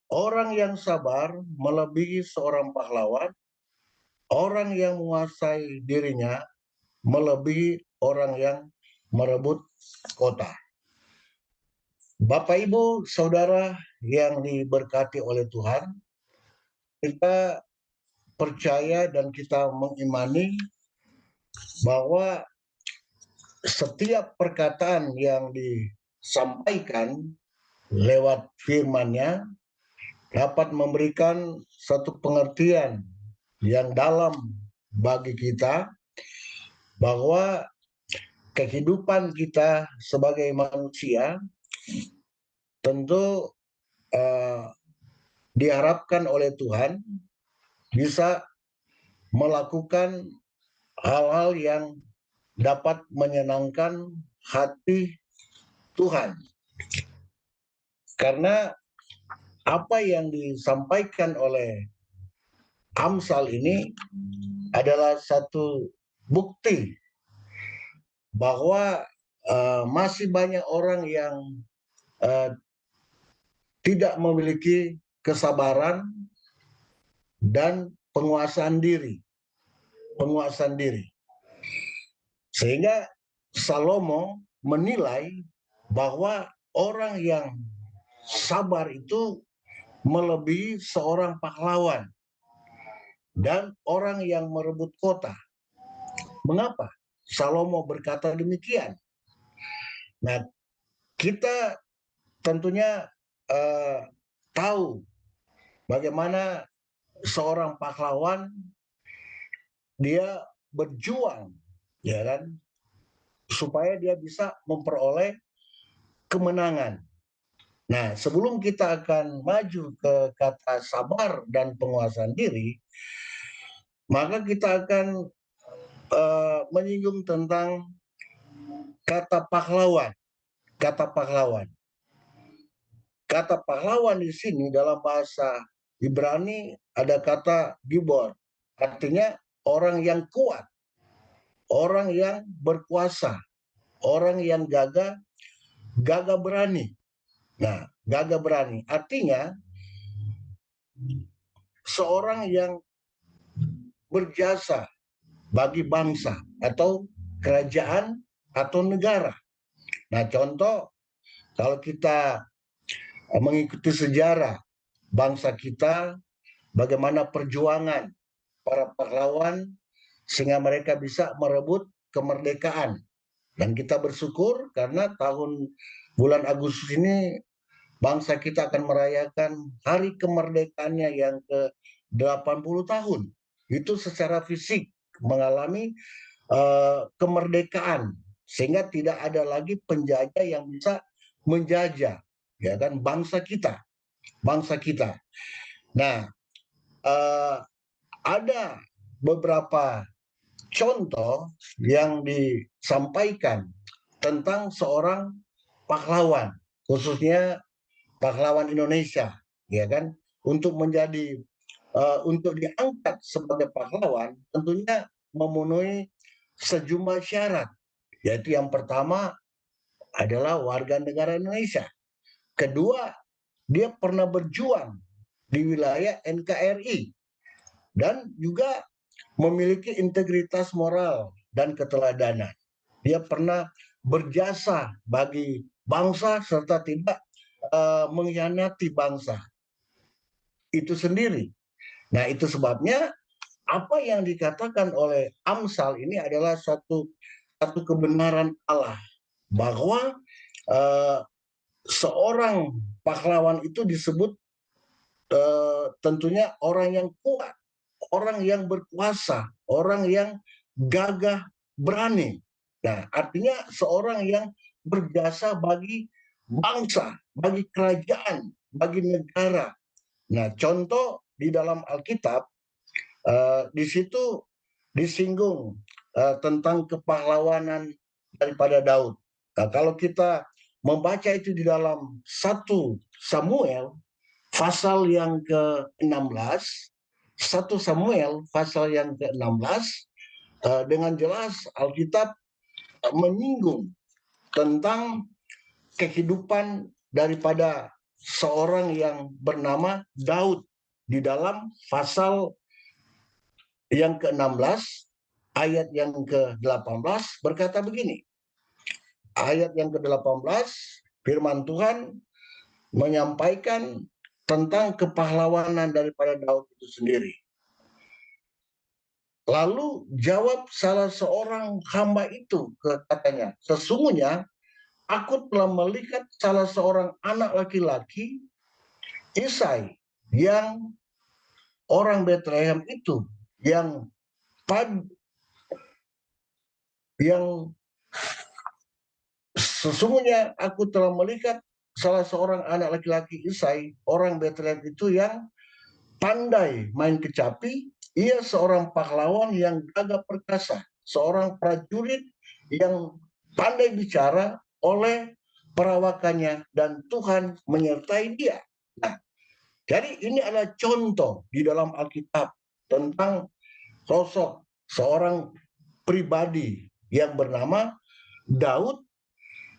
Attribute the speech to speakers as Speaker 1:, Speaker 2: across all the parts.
Speaker 1: Orang yang sabar melebihi seorang pahlawan, orang yang menguasai dirinya melebihi orang yang merebut kota. Bapak, Ibu, Saudara yang diberkati oleh Tuhan, kita percaya dan kita mengimani bahwa setiap perkataan yang disampaikan lewat firman-Nya dapat memberikan satu pengertian yang dalam bagi kita bahwa kehidupan kita sebagai manusia tentu diharapkan oleh Tuhan bisa melakukan hal-hal yang dapat menyenangkan hati Tuhan. Karena apa yang disampaikan oleh Amsal ini adalah satu bukti bahwa masih banyak orang yang tidak memiliki kesabaran dan penguasaan diri. Sehingga Salomo menilai bahwa orang yang sabar itu melebihi seorang pahlawan dan orang yang merebut kota. Mengapa Salomo berkata demikian? Nah, kita tentunya tahu bagaimana seorang pahlawan dia berjuang, ya kan, supaya dia bisa memperoleh kemenangan. Nah, sebelum kita akan maju ke kata sabar dan penguasaan diri, maka kita akan menyinggung tentang kata pahlawan. Kata pahlawan. Kata pahlawan di sini dalam bahasa Ibrani ada kata gibor, artinya orang yang kuat, orang yang berkuasa, orang yang gagah berani. Nah, gagah berani artinya seorang yang berjasa bagi bangsa atau kerajaan atau negara. Nah, contoh kalau kita mengikuti sejarah bangsa kita, bagaimana perjuangan para pahlawan sehingga mereka bisa merebut kemerdekaan. Dan kita bersyukur karena bulan Agustus ini bangsa kita akan merayakan hari kemerdekaannya yang ke-80 tahun. Itu secara fisik mengalami kemerdekaan sehingga tidak ada lagi penjajah yang bisa menjajah, ya kan, bangsa kita. Nah, ada beberapa contoh yang disampaikan tentang seorang pahlawan, khususnya pahlawan Indonesia, ya kan, untuk untuk diangkat sebagai pahlawan tentunya memenuhi sejumlah syarat, yaitu yang pertama adalah warga negara Indonesia. Kedua, dia pernah berjuang di wilayah NKRI dan juga memiliki integritas moral dan keteladanan. Dia pernah berjasa bagi bangsa serta tidak mengkhianati bangsa itu sendiri. Nah, itu sebabnya apa yang dikatakan oleh Amsal ini adalah satu kebenaran Allah bahwa seorang pahlawan itu disebut tentunya orang yang kuat, orang yang berkuasa, orang yang gagah berani. Nah, artinya seorang yang berjasa bagi bangsa, bagi kerajaan, bagi negara. Nah, contoh di dalam Alkitab, di situ disinggung tentang kepahlawanan daripada Daud. Nah, kalau kita membaca itu di dalam 1 Samuel pasal yang ke-16, 1 Samuel pasal yang ke-16, dengan jelas Alkitab menyinggung tentang kehidupan daripada seorang yang bernama Daud di dalam pasal yang ke-16 ayat yang ke-18 berkata begini. Ayat yang ke-18 firman Tuhan menyampaikan tentang kepahlawanan daripada Daud itu sendiri. Lalu jawab salah seorang hamba itu, katanya, sesungguhnya aku telah melihat salah seorang anak laki-laki, Isai, yang orang Betlehem itu, yang sesungguhnya aku telah melihat salah seorang anak laki-laki Isai, orang Betlehem itu yang pandai main kecapi. Ia seorang pahlawan yang gagah perkasa, seorang prajurit yang pandai bicara oleh perawakannya, dan Tuhan menyertai dia. Nah, jadi ini adalah contoh di dalam Alkitab tentang sosok seorang pribadi yang bernama Daud,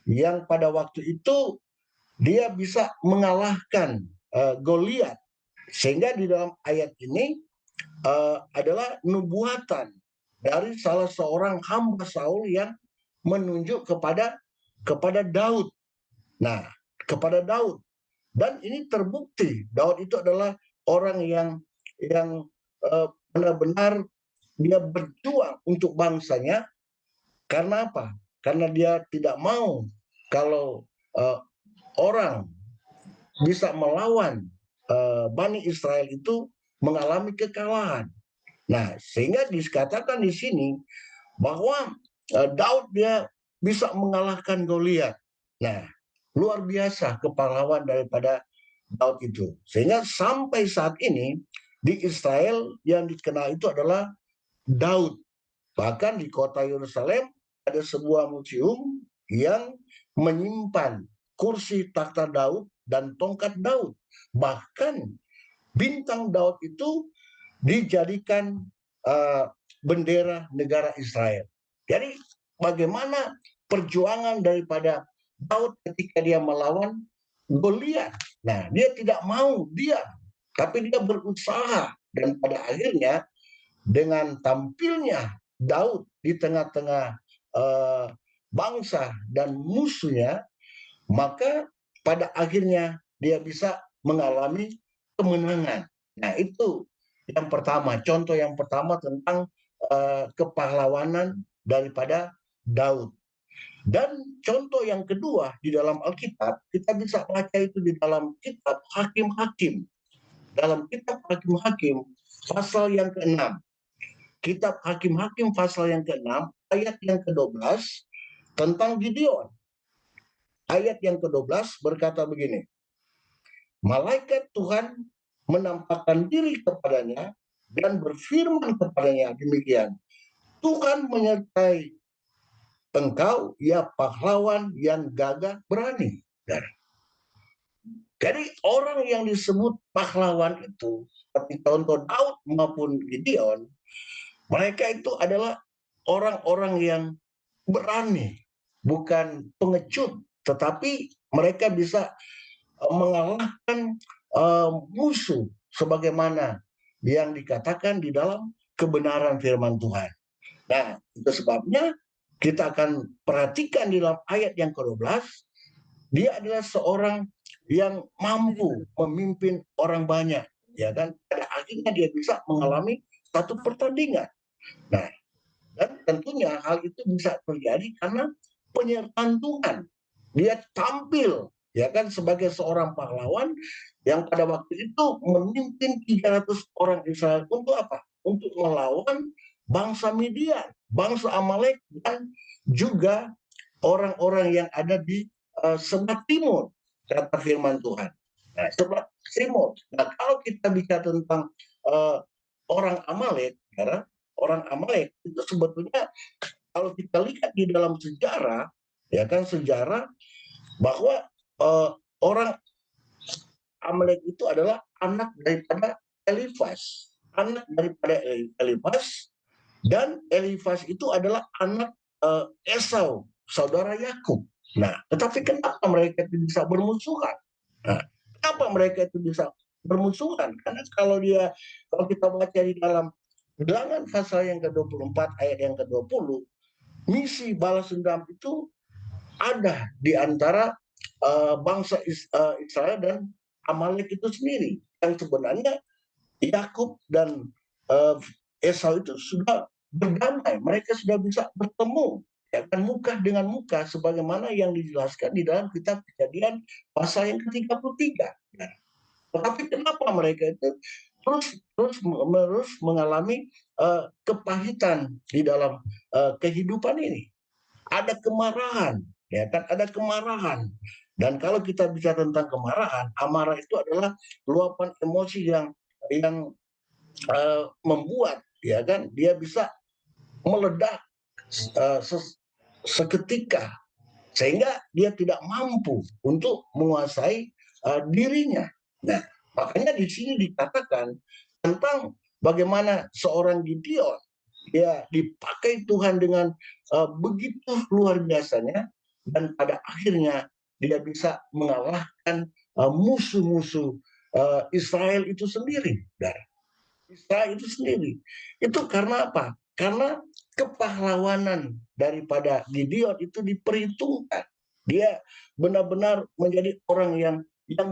Speaker 1: yang pada waktu itu dia bisa mengalahkan Goliat. Sehingga di dalam ayat ini adalah nubuatan dari salah seorang hamba Saul yang menunjuk kepada Daud. Nah, kepada Daud. Dan ini terbukti Daud itu adalah orang yang benar-benar dia berjuang untuk bangsanya. Karena apa? Karena dia tidak mau kalau orang bisa melawan Bani Israel itu mengalami kekalahan. Nah, sehingga dikatakan di sini bahwa Daud dia bisa mengalahkan Goliat. Nah, luar biasa kepahlawan daripada Daud itu. Sehingga sampai saat ini di Israel yang dikenal itu adalah Daud. Bahkan di kota Yerusalem ada sebuah museum yang menyimpan kursi takhta Daud dan tongkat Daud. Bahkan bintang Daud itu dijadikan bendera negara Israel. Jadi bagaimana perjuangan daripada Daud ketika dia melawan Goliat. Nah, dia tidak mau diam, tapi dia berusaha, dan pada akhirnya dengan tampilnya Daud di tengah-tengah bangsa dan musuhnya, maka pada akhirnya dia bisa mengalami kemenangan. Nah, itu yang pertama, contoh yang pertama tentang kepahlawanan daripada Daud. Dan contoh yang kedua di dalam Alkitab, kita bisa baca itu di dalam kitab Hakim-Hakim. Dalam kitab Hakim-Hakim pasal yang ke-6. Kitab Hakim-Hakim pasal yang ke-6 ayat yang ke-12 tentang Gideon. Ayat yang ke-12 berkata begini. Malaikat Tuhan menampakkan diri kepadanya dan berfirman kepadanya demikian. Tuhan menyertai engkau, ya pahlawan yang gagah berani. Jadi orang yang disebut pahlawan itu, seperti contoh Daud maupun Gideon, mereka itu adalah orang-orang yang berani, bukan pengecut, tetapi mereka bisa mengalahkan musuh sebagaimana yang dikatakan di dalam kebenaran firman Tuhan. Nah, itu sebabnya kita akan perhatikan di dalam ayat yang ke-12, dia adalah seorang yang mampu memimpin orang banyak, ya kan? Pada akhirnya dia bisa mengalami satu pertandingan. Nah, dan tentunya hal itu bisa terjadi karena penyertaan Tuhan. Dia tampil, ya kan, sebagai seorang pahlawan yang pada waktu itu memimpin 300 orang Israel untuk apa? Untuk melawan bangsa Midian, bangsa Amalek, dan juga orang-orang yang ada di sebelah timur, kata firman Tuhan. Nah, sebelah timur. Nah, kalau kita bicara tentang orang Amalek, ya, orang Amalek itu sebetulnya kalau kita lihat di dalam sejarah, ya kan, sejarah bahwa orang Amalek itu adalah anak daripada Elifas, dan Elifas itu adalah anak Esau, saudara Yakub. Nah, tetapi kenapa mereka bisa bermusuhan? Nah, Kenapa mereka itu bisa bermusuhan? Karena kalau kita baca di dalam Bilangan pasal yang ke-24 ayat yang ke-20, misi balas dendam itu ada di antara bangsa Israel dan Amalek itu sendiri. Yang sebenarnya Yakub dan uh, Esau itu sudah berdamai, mereka sudah bisa bertemu, ya kan, muka dengan muka sebagaimana yang dijelaskan di dalam kitab Kejadian pasal yang ke-33. Nah, tetapi kenapa mereka itu terus terus mengalami kepahitan di dalam kehidupan ini? Ada kemarahan, ya kan? Ada kemarahan. Dan kalau kita bicara tentang kemarahan, amarah itu adalah luapan emosi yang membuat, ya kan, dia bisa meledak uh, seketika sehingga dia tidak mampu untuk menguasai dirinya. Nah, makanya di sini dikatakan tentang bagaimana seorang Gideon dia dipakai Tuhan dengan begitu luar biasanya, dan pada akhirnya dia bisa mengalahkan musuh-musuh Israel itu sendiri. Dan Israel itu sendiri. Itu karena apa? Karena kepahlawanan daripada Gideon itu diperhitungkan. Dia benar-benar menjadi orang yang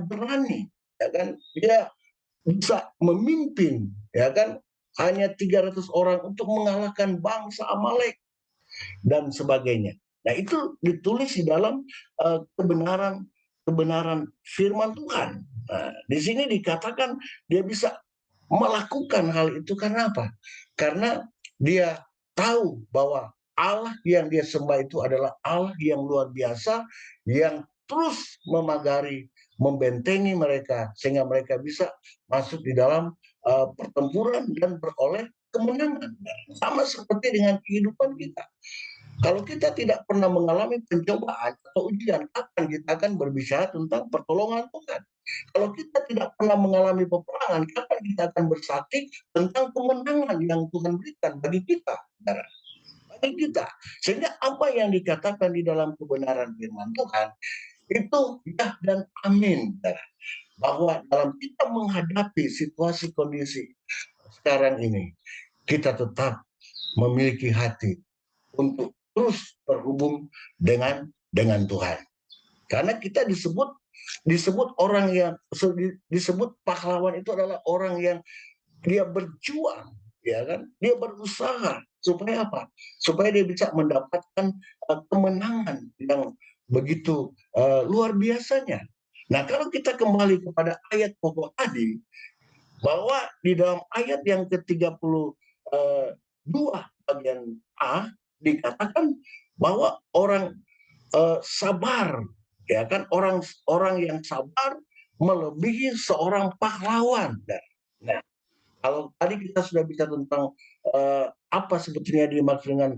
Speaker 1: berani, ya kan? Dia bisa memimpin, ya kan? Hanya 300 orang untuk mengalahkan bangsa Amalek dan sebagainya. Nah, itu ditulis di dalam kebenaran kebenaran firman Tuhan. Nah, di sini dikatakan dia bisa melakukan hal itu karena apa? Karena dia tahu bahwa Allah yang dia sembah itu adalah Allah yang luar biasa, yang terus memagari, membentengi mereka sehingga mereka bisa masuk di dalam pertempuran dan beroleh kemenangan. Sama seperti dengan kehidupan kita. Kalau kita tidak pernah mengalami pencobaan atau ujian, kapan kita akan berbicara tentang pertolongan Tuhan? Kalau kita tidak pernah mengalami peperangan, kapan kita akan bersaksi tentang kemenangan yang Tuhan berikan bagi kita? Bagi kita. Sehingga apa yang dikatakan di dalam kebenaran firman Tuhan, itu ya dan amin. Bahwa dalam kita menghadapi situasi kondisi sekarang ini, kita tetap memiliki hati untuk terus terhubung dengan Tuhan. Karena kita disebut orang yang disebut pahlawan itu adalah orang yang dia berjuang, ya kan? Dia berusaha supaya apa? Supaya dia bisa mendapatkan kemenangan yang begitu luar biasanya. Nah, kalau kita kembali kepada ayat pokok tadi, bahwa di dalam ayat yang ke-32 bagian A dikatakan bahwa orang sabar, ya kan, orang orang yang sabar melebihi seorang pahlawan. Nah, kalau tadi kita sudah bicara tentang apa sebetulnya dimaksud dengan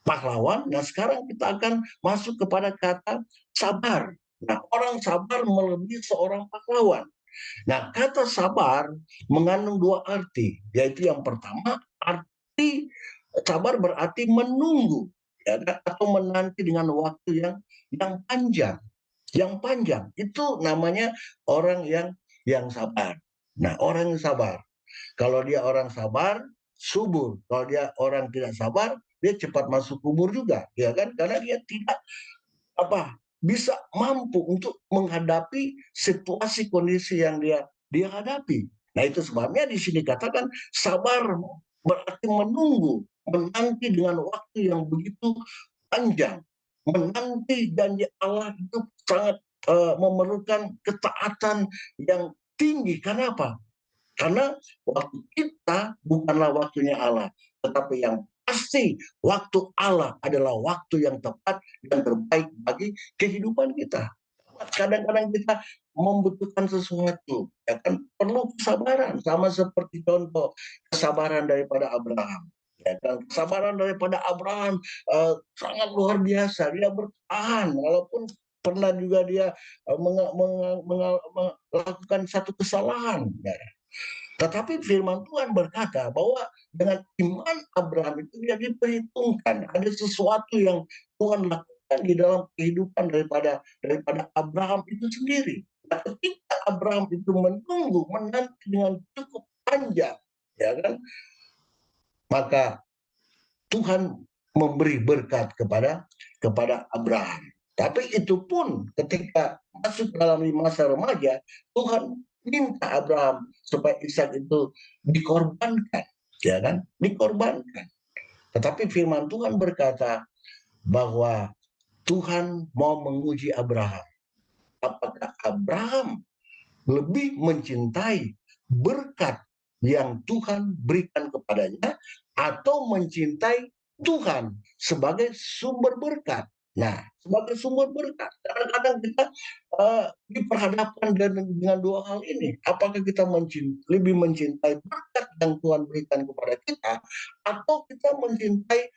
Speaker 1: pahlawan, nah sekarang kita akan masuk kepada kata sabar. Nah, orang sabar melebihi seorang pahlawan. Nah, kata sabar mengandung dua arti, yaitu yang pertama, arti sabar berarti menunggu, ya, atau menanti dengan waktu yang panjang. Yang panjang itu namanya orang yang sabar. Nah, orang yang sabar. Kalau dia orang sabar, subur. Kalau dia orang tidak sabar, dia cepat masuk kubur juga, ya kan? Karena dia tidak apa bisa mampu untuk menghadapi situasi kondisi yang dia hadapi. Nah, itu sebabnya di sini katakan sabar berarti menunggu, menanti dengan waktu yang begitu panjang. Menanti janji Allah itu sangat memerlukan ketaatan yang tinggi. Karena apa? Karena waktu kita bukanlah waktunya Allah, tetapi yang pasti waktu Allah adalah waktu yang tepat dan terbaik bagi kehidupan kita. Kadang-kadang kita membutuhkan sesuatu, ya kan, perlu kesabaran, sama seperti contoh kesabaran daripada Abraham. Ya kan, kesabaran daripada Abraham sangat luar biasa. Dia bertahan walaupun pernah juga dia melakukan satu kesalahan. Ya. Tetapi firman Tuhan berkata bahwa dengan iman Abraham itu dia diperhitungkan. Ada sesuatu yang Tuhan lakukan di dalam kehidupan daripada Abraham itu sendiri. Nah, ketika Abraham itu menunggu, menanti dengan cukup panjang, ya kan, maka Tuhan memberi berkat kepada Abraham. Tapi itu pun ketika masuk dalam masa remaja, Tuhan minta Abraham supaya Ishak itu dikorbankan, ya kan? Dikorbankan. Tetapi firman Tuhan berkata bahwa Tuhan mau menguji Abraham. Apakah Abraham lebih mencintai berkat yang Tuhan berikan kepadanya atau mencintai Tuhan sebagai sumber berkat. Nah, sebagai sumber berkat, kadang-kadang kita diperhadapkan dengan dua hal ini. Apakah kita lebih mencintai berkat yang Tuhan berikan kepada kita, atau kita mencintai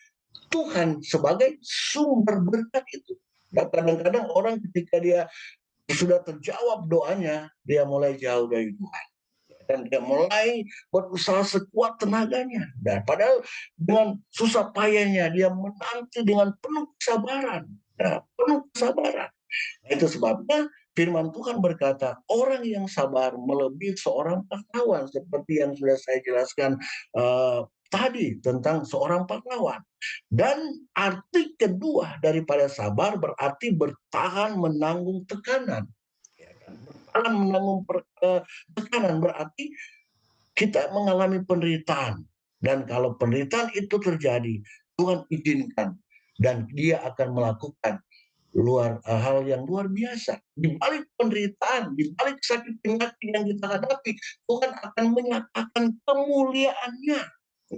Speaker 1: Tuhan sebagai sumber berkat itu. Dan kadang-kadang orang ketika dia sudah terjawab doanya, dia mulai jauh dari Tuhan. Dan dia mulai berusaha sekuat tenaganya. Dan padahal dengan susah payahnya, dia menanti dengan penuh kesabaran. Nah, penuh kesabaran. Itu sebabnya firman Tuhan berkata, orang yang sabar melebihi seorang pahlawan. Seperti yang sudah saya jelaskan tadi tentang seorang pahlawan. Dan arti kedua daripada sabar berarti bertahan menanggung tekanan. Bertahan menanggung tekanan berarti kita mengalami penderitaan. Dan kalau penderitaan itu terjadi, Tuhan izinkan. Dan dia akan melakukan hal yang luar biasa. Di balik penderitaan, di balik sakit penyakit yang kita hadapi, Tuhan akan menyatakan kemuliaannya.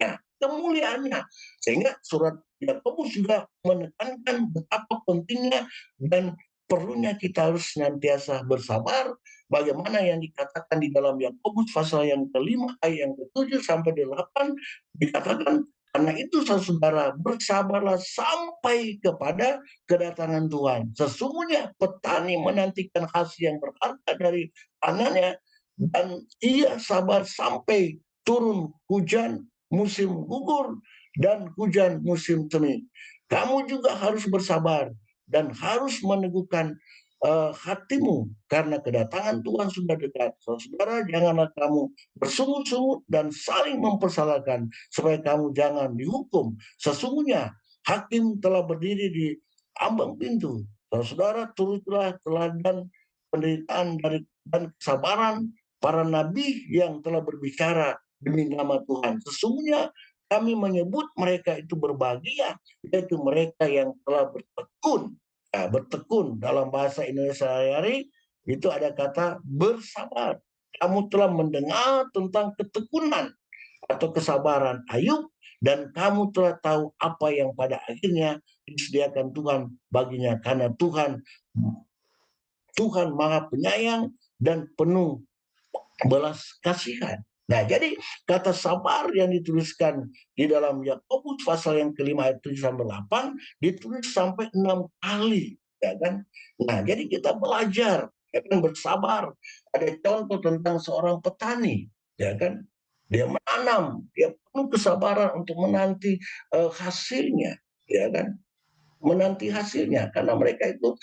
Speaker 1: Nah, kemuliaannya. Sehingga surat Yakobus juga menekankan betapa pentingnya dan perlunya kita harus senantiasa bersabar. Bagaimana yang dikatakan di dalam Yakobus pasal yang kelima ayat yang ke-7 sampai 8 dikatakan, karena itu saudara bersabarlah sampai kepada kedatangan Tuhan. Sesungguhnya petani menantikan hasil yang berharga dari tanahnya, dan ia sabar sampai turun hujan musim gugur dan hujan musim semi. Kamu juga harus bersabar dan harus meneguhkan hatimu karena kedatangan Tuhan sudah dekat. Saudara, janganlah kamu bersungut-sungut dan saling mempersalahkan supaya kamu jangan dihukum. Sesungguhnya hakim telah berdiri di ambang pintu. Saudara, turutlah teladan penderitaan dan kesabaran para nabi yang telah berbicara demi nama Tuhan. Sesungguhnya kami menyebut mereka itu berbahagia, yaitu mereka yang telah bertekun. Nah, bertekun dalam bahasa Indonesia sehari-hari itu ada kata bersabar. Kamu telah mendengar tentang ketekunan atau kesabaran Ayub, dan kamu telah tahu apa yang pada akhirnya disediakan Tuhan baginya, karena Tuhan Maha Penyayang dan penuh belas kasihan. Nah, jadi kata sabar yang dituliskan di dalam Yakobus pasal yang kelima ayat 7 sampai 8 ditulis sampai 6 kali, ya kan? Nah, jadi kita belajar ya kan, bersabar. Ada contoh tentang seorang petani, ya kan? Dia menanam, dia penuh kesabaran untuk menanti hasilnya, ya kan? Menanti hasilnya karena mereka itu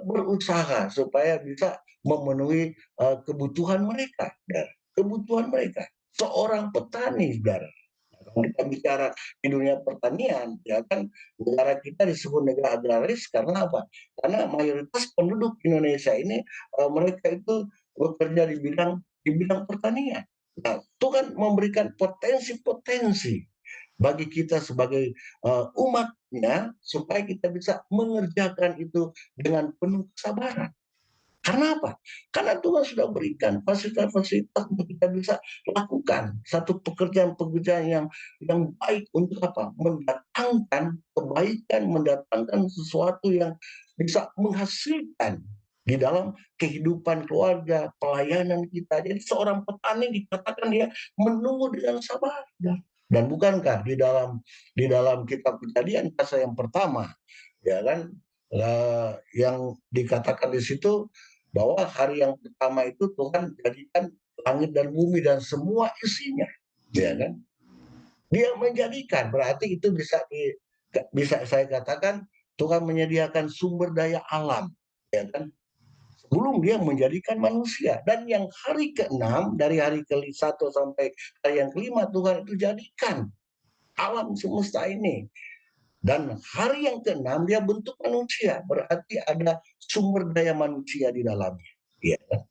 Speaker 1: berusaha supaya bisa memenuhi kebutuhan mereka, ya. Kebutuhan mereka. Seorang petani, saudara. Kalau kita bicara di dunia pertanian, ya kan, negara kita disebut negara agraris karena apa? Karena mayoritas penduduk Indonesia ini mereka itu bekerja di bidang pertanian. Nah, Tuhan memberikan potensi-potensi bagi kita sebagai umatnya supaya kita bisa mengerjakan itu dengan penuh kesabaran. Karena apa? Karena Tuhan sudah berikan fasilitas-fasilitas untuk kita bisa lakukan satu pekerjaan-pekerjaan yang baik untuk apa? Mendatangkan kebaikan, mendatangkan sesuatu yang bisa menghasilkan di dalam kehidupan keluarga, pelayanan kita. Jadi seorang petani dikatakan dia menunggu dengan sabar. Dan bukankah di dalam kitab Kejadian pasal yang pertama, ya kan, yang dikatakan di situ bahwa hari yang pertama itu Tuhan jadikan langit dan bumi dan semua isinya, ya kan? Dia menjadikan, berarti itu bisa saya katakan Tuhan menyediakan sumber daya alam, ya kan? sebelum dia menjadikan manusia. Dan yang hari ke-6, dari hari ke-1 sampai hari yang ke-5, Tuhan itu jadikan alam semesta ini. Dan hari yang ke-6 dia bentuk manusia, berarti ada sumber daya manusia di dalamnya. Ya, ada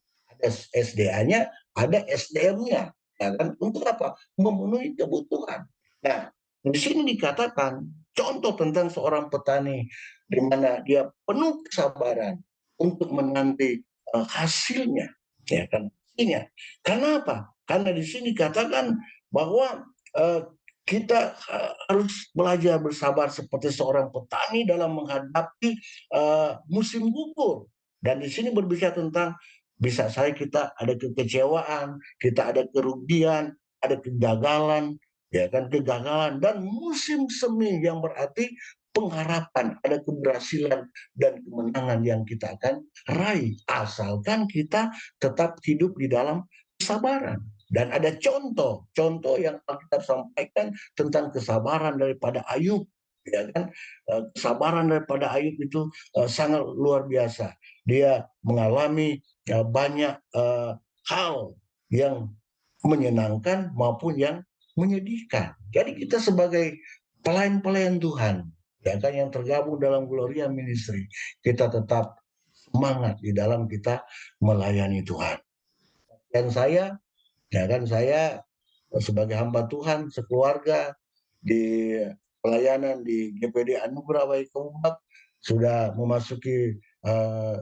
Speaker 1: SDA-nya, ada SDM-nya, ya kan? Untuk apa? Memenuhi kebutuhan. Nah, di sini dikatakan contoh tentang seorang petani di mana dia penuh kesabaran untuk menanti hasilnya, ya kan? Hasilnya. Karena apa? Karena di sini dikatakan bahwa kita harus belajar bersabar seperti seorang petani dalam menghadapi musim gugur. Dan di sini berbicara tentang bisa saja kita ada kekecewaan, kita ada kerugian, ada kegagalan, ya kan, kegagalan dan musim semi yang berarti pengharapan, ada keberhasilan dan kemenangan yang kita akan raih asalkan kita tetap hidup di dalam kesabaran. Dan ada contoh yang kita sampaikan tentang kesabaran daripada Ayub, ya kan? Kesabaran daripada Ayub itu sangat luar biasa. Dia mengalami banyak hal yang menyenangkan maupun yang menyedihkan. Jadi kita sebagai pelayan-pelayan Tuhan, ya kan, yang tergabung dalam Gloria Ministry, kita tetap semangat di dalam kita melayani Tuhan. Dan saya, ya kan, saya sebagai hamba Tuhan sekeluarga di pelayanan di GPD Anugerah Baik Kemumak sudah memasuki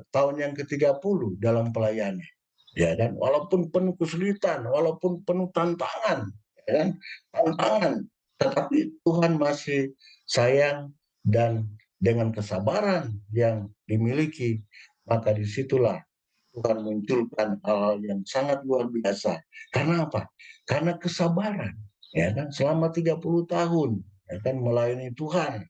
Speaker 1: tahun yang ke-30 dalam pelayanan. Ya kan, walaupun penuh kesulitan, walaupun penuh tantangan, ya kan, tantangan, tetapi Tuhan masih sayang dan dengan kesabaran yang dimiliki, maka disitulah Tuhan munculkan hal-hal yang sangat luar biasa. Karena apa? Karena kesabaran. Ya kan, selama 30 tahun, ya kan, melayani Tuhan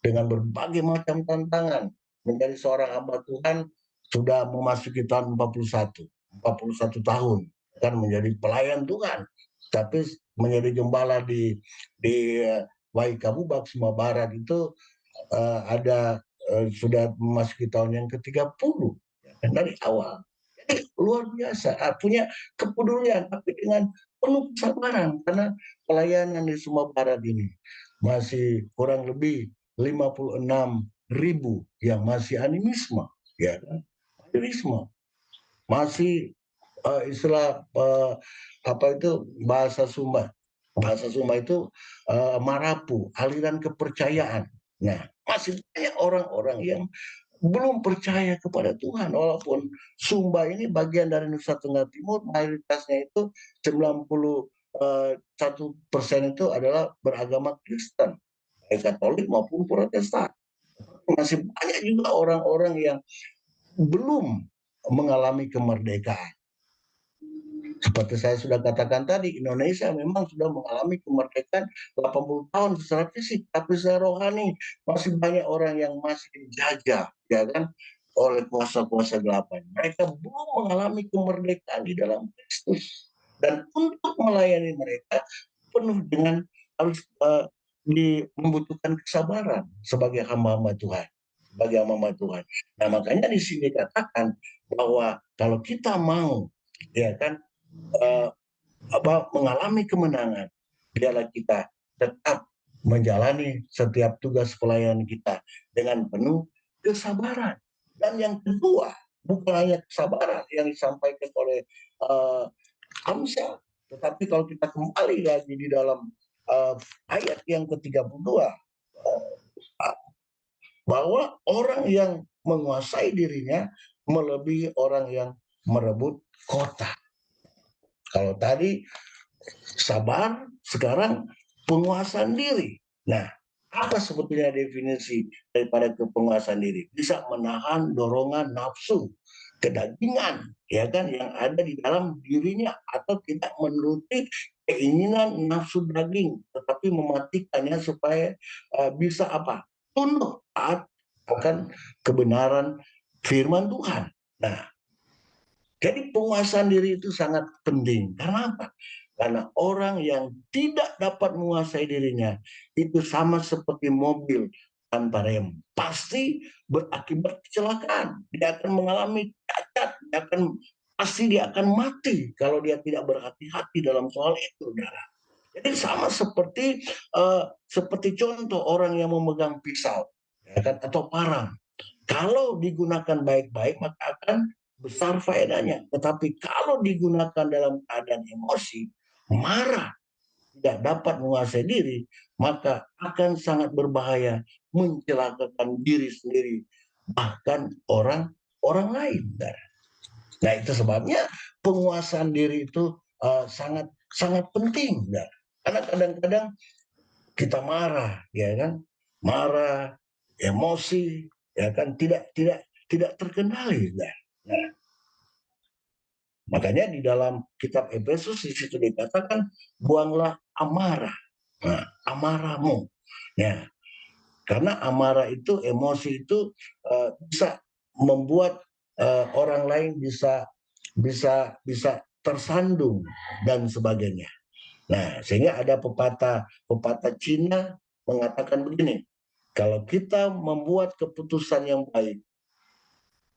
Speaker 1: dengan berbagai macam tantangan. Menjadi seorang hamba Tuhan sudah memasuki tahun 41 tahun, kan, menjadi pelayan Tuhan. Tapi menjadi gembala di Waikabubak, Sumba Barat itu ada sudah memasuki tahun yang ke-30, ya kan, dari awal. Jadi luar biasa, punya kepedulian, tapi dengan penuh kesabaran, karena pelayanan di Sumba Barat ini masih kurang lebih 56.000 yang masih animisme, ya kan? Animisme masih istilah apa itu bahasa Sumba. Bahasa Sumba itu marapu, aliran kepercayaan. Nah, masih banyak orang-orang yang belum percaya kepada Tuhan, walaupun Sumba ini bagian dari Nusa Tenggara Timur, mayoritasnya itu 91% itu adalah beragama Kristen, baik Katolik maupun Protestan. Masih banyak juga orang-orang yang belum mengalami kemerdekaan. Seperti saya sudah katakan tadi, Indonesia memang sudah mengalami kemerdekaan 80 tahun secara fisik, tapi secara rohani masih banyak orang yang masih dijajah, ya kan, oleh kuasa-kuasa gelapan. Mereka belum mengalami kemerdekaan di dalam Kristus. Dan untuk melayani mereka penuh dengan harus membutuhkan kesabaran sebagai hamba-hamba Tuhan. Sebagai hamba-hamba Tuhan. Nah, makanya di sini dikatakan bahwa kalau kita mau, ya kan, uh, mengalami kemenangan, biarlah kita tetap menjalani setiap tugas pelayanan kita dengan penuh kesabaran. Dan yang kedua, bukan hanya kesabaran yang disampaikan oleh Amsal, tetapi kalau kita kembali lagi di dalam ayat yang ke-32, bahwa orang yang menguasai dirinya melebihi orang yang merebut kota. Kalau tadi sabar, sekarang penguasaan diri. Nah, apa sebetulnya definisi daripada kepenguasaan diri? Bisa menahan dorongan nafsu, kedagingan, ya kan, yang ada di dalam dirinya, atau tidak menuruti keinginan nafsu daging, tetapi mematikannya supaya bisa apa? Tunduk taat akan kebenaran firman Tuhan. Nah, jadi penguasaan diri itu sangat penting. Karena apa? Karena orang yang tidak dapat menguasai dirinya itu sama seperti mobil tanpa rem. Pasti berakibat kecelakaan. Dia akan mengalami cacat cacat, pasti dia akan mati kalau dia tidak berhati-hati dalam soal itu, saudara. Jadi sama seperti contoh orang yang memegang pisau, ya kan, atau parang. Kalau digunakan baik-baik maka akan besar faedahnya. Tetapi kalau digunakan dalam keadaan emosi, marah, tidak dapat menguasai diri, maka akan sangat berbahaya, mencelakakan diri sendiri, bahkan orang lain. Nah, itu sebabnya penguasaan diri itu sangat sangat penting. Karena kadang-kadang kita marah, ya kan, marah, emosi, ya kan, tidak terkendali. Nah, makanya di dalam kitab Efesus di situ dikatakan buanglah amarah, nah, amarahmu, ya, karena amarah itu, emosi itu bisa membuat orang lain bisa bisa bisa tersandung dan sebagainya. Nah, sehingga ada pepatah Cina mengatakan begini, kalau kita membuat keputusan yang baik,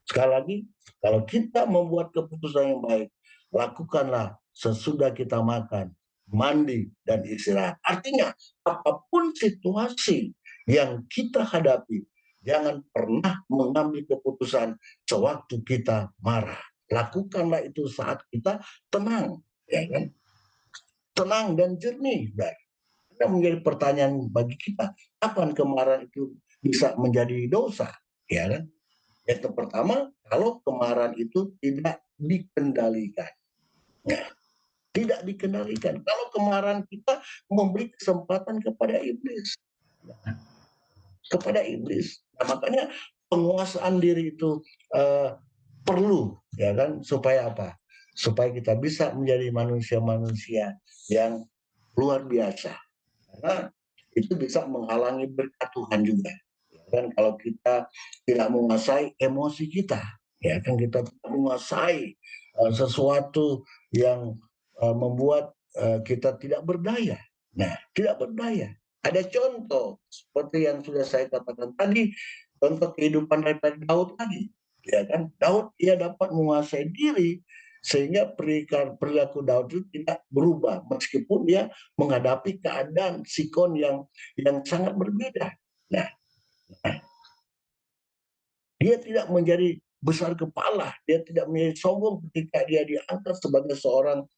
Speaker 1: sekali lagi, kalau kita membuat keputusan yang baik, lakukanlah sesudah kita makan, mandi, dan istirahat. Artinya, apapun situasi yang kita hadapi, jangan pernah mengambil keputusan sewaktu kita marah. Lakukanlah itu saat kita tenang, ya kan? Tenang dan jernih. Itu menjadi pertanyaan bagi kita, kapan kemarahan itu bisa menjadi dosa, ya kan? Yang pertama, kalau kemarahan itu tidak dikendalikan. Nah, tidak dikendalikan. Kalau kemarahan kita memberi kesempatan kepada iblis. Kepada iblis. Nah, makanya penguasaan diri itu perlu, ya kan, supaya apa? Supaya kita bisa menjadi manusia-manusia yang luar biasa. Karena itu bisa menghalangi berkat Tuhan juga. Dan kalau kita tidak menguasai emosi kita, ya kan, kita tidak menguasai sesuatu yang membuat kita tidak berdaya. Nah, tidak berdaya. Ada contoh seperti yang sudah saya katakan tadi, contoh kehidupan daripada Daud tadi, ya kan? Daud ia dapat menguasai diri sehingga perilaku Daud itu tidak berubah meskipun dia menghadapi keadaan sikon yang sangat berbeda. Nah, dia tidak menjadi besar kepala, dia tidak menjadi sombong ketika dia diangkat sebagai seorang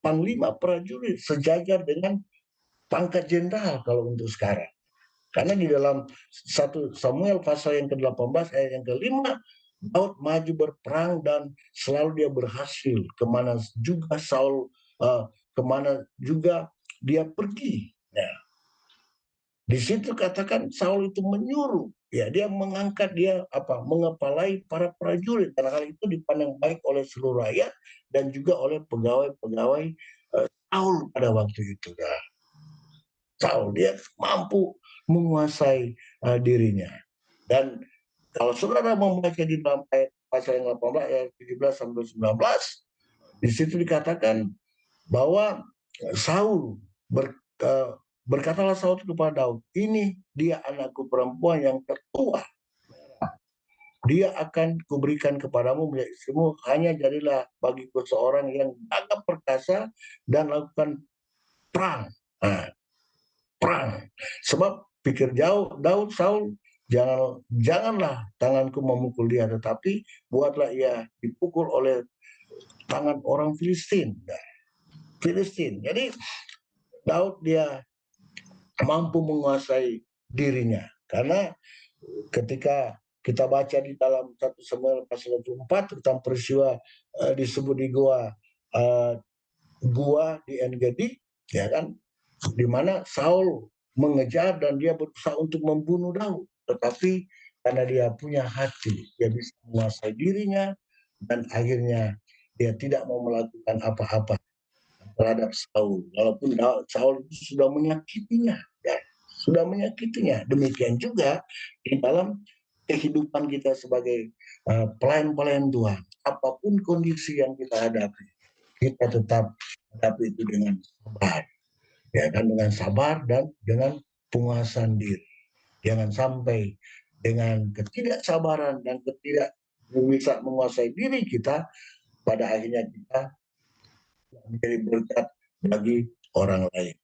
Speaker 1: panglima prajurit sejajar dengan pangkat jenderal kalau untuk sekarang. Karena di dalam 1 Samuel pasal yang ke-18 ayat yang ke-5, Daud maju berperang dan selalu dia berhasil kemana juga kemana juga dia pergi. Nah, di situ katakan Saul itu menyuruh, ya, dia mengangkat, dia mengepalai para prajurit. Karena hal itu dipandang baik oleh seluruh rakyat dan juga oleh pegawai-pegawai Saul pada waktu itu. Nah, Saul dia mampu menguasai dirinya. Dan kalau saudara membaca di dalam ayat pasal yang 18 ayat 17 sampai 19, di situ dikatakan bahwa Saul berkatalah Saul kepada Daud, ini dia anakku perempuan yang tertua. Dia akan kuberikan kepadamu menjadi istrimu, hanya jadilah bagiku seorang yang gagah perkasa dan lakukan perang. Nah, perang. Sebab pikir jauh Daud, Saul, janganlah tanganku memukul dia, tetapi buatlah ia dipukul oleh tangan orang Filistin. Jadi Daud dia mampu menguasai dirinya. Karena ketika kita baca di dalam 1 Samuel pasal 24 tentang peristiwa disebut di gua di En-Gedi, ya kan, di mana Saul mengejar dan dia berusaha untuk membunuh Daud, tetapi karena dia punya hati, dia bisa menguasai dirinya dan akhirnya dia tidak mau melakukan apa-apa terhadap Saul, walaupun Saul itu sudah menyakitinya, ya, sudah menyakitinya. Demikian juga di dalam kehidupan kita sebagai pelayan-pelayan Tuhan, apapun kondisi yang kita hadapi, kita tetap hadapi itu dengan sabar, ya kan, dengan sabar dan dengan penguasaan diri. Jangan sampai dengan ketidaksabaran dan bisa menguasai diri kita, pada akhirnya kita menjadi berkat bagi orang lain.